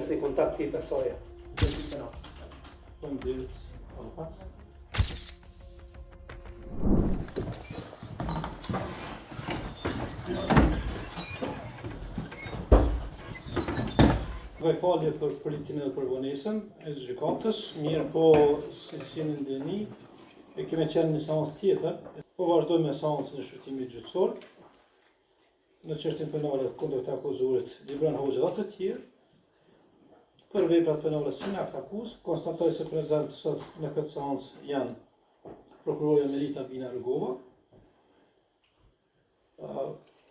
asnjë kontakti të asaj. Vaj falje për pritjen edhe për vonesën e gjykatës, mirë po si jeni ndjeni, e kemi qenë në seancë tjetër, po vazhdojmë me seancën e shqyrtimit gjyqësor, në çështjen penale kundër të akuzuarit Libran Hoxha dhe të tjerë, për veprat penale që në akt akuz, konstatoj se prezent sot në këtë seancë janë prokurorja Melita Bina Rugova,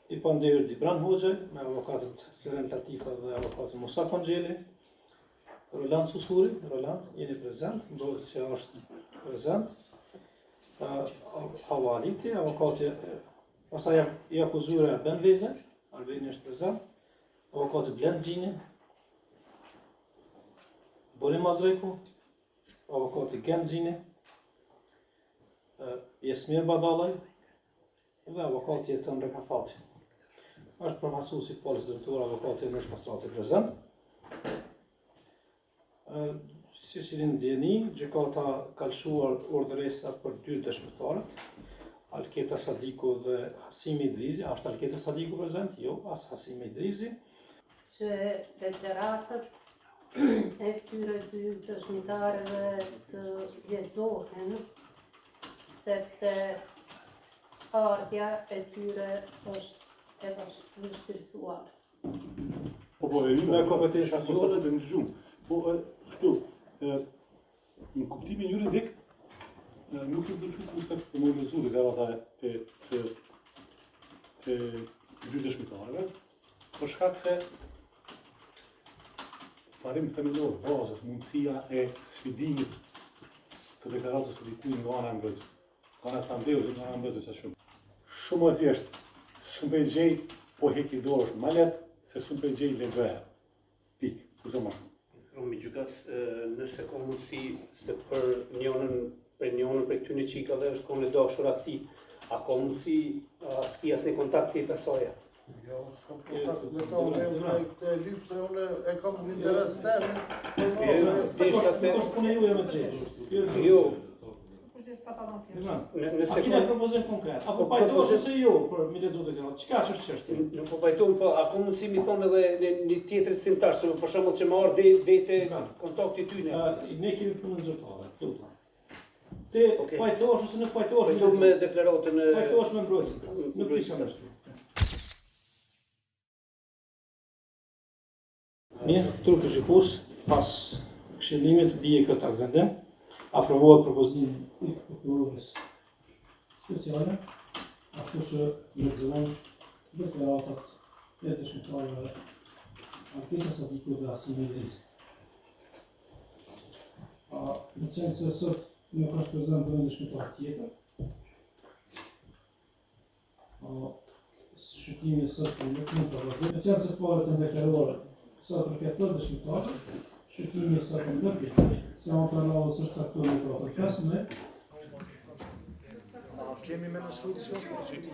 i pandehurit Libran Hoxha, me avokatët Florent Latifa dhe avokatën Musa Panxheli, Roland Susuri, Roland, jeni prezent, ndodhet që është prezent, Hawa Aliti, avokati, pastaj i akuzuar Arben Veze, Arbeni është prezent, avokati Blend Gjini, Bori Mazreku, avokati Gen Gjini, Jesmir Badallaj, dhe avokati Jeton Rekafati. Është përfaqësuesi i Policës Drejtuar avokati Nesh Pastrati prezent. Si ndjeni, gjykata ka lëshuar urdhëresa për 2 dëshmitarët, Alketa Sadiku dhe Hasimi Idrizi. A është Alketa Sadiku prezent? Jo, as Hasimi Idrizi. Që deklaratët e këtyre 2 dëshmitarëve të lexohen, sepse ardhja e tyre është e vështirësuar. Po, e një me kompetencë akuzuar të ndëgjuar. Po, kështu, në kuptimin juridik, nuk i përshkruaj kushtet për më lezuar deklarata e 2 dëshmitarëve, për shkak se parim themelor, bazës, mundësia e sfidimit të deklaratës së dikujt nga ana e mbrojtësit. Ana e pandehurit nga ana e mbrojtësit shumë. Shumë e thjeshtë, s'u gjej, po heki dorë është ma lehtë se s'u gjej lexoja. Pikë, kurse më shumë. Mi gjykatës, nëse ka mundësi se për njënën për këtyne qikave është konë e dashur akti, a ka mundësi s'ki asnjë kontakti të asaja? Jo, s'kam kontakt me ta, unë jam prej këtë lypë se unë e kam në interes teme. Jo. A kina propozim konkret? Apo pajtohesh ose jo për mi lexuar deklaratë? Çka është çështja? Nuk po pajtohem, po a ka mundësi mi thonë edhe një tjetër simtar, për shembull që më ardhi dete kontakti tyne? Ne kemi punën zyrtare, lutem. Ti pajtohesh ose nuk pajtohesh? Pajtohem me deklaratën e... Pajtohesh me mbrojtjen. Nuk kisha ashtu. Mirë, trupi gjykus, pas këshillimit bie këtë akzendem. Aprovohet propozimi i prokurorës speciale, ashtu që lexohen deklaratat e dëshmitarëve Alketa Sadiku dhe Hasimi Idrizi. Në qenë se sot nuk është prezent dhe dëshmitar tjetër, shqyrtimi sot nuk mund të vazhdojë. Në qenë se paret e deklaruara sot përket të dëshmitarë, shqyrtimi sot në ndërpjet. Siamo parlando su sta cosa proprio. Casme? Kemi me në shkrutë që është?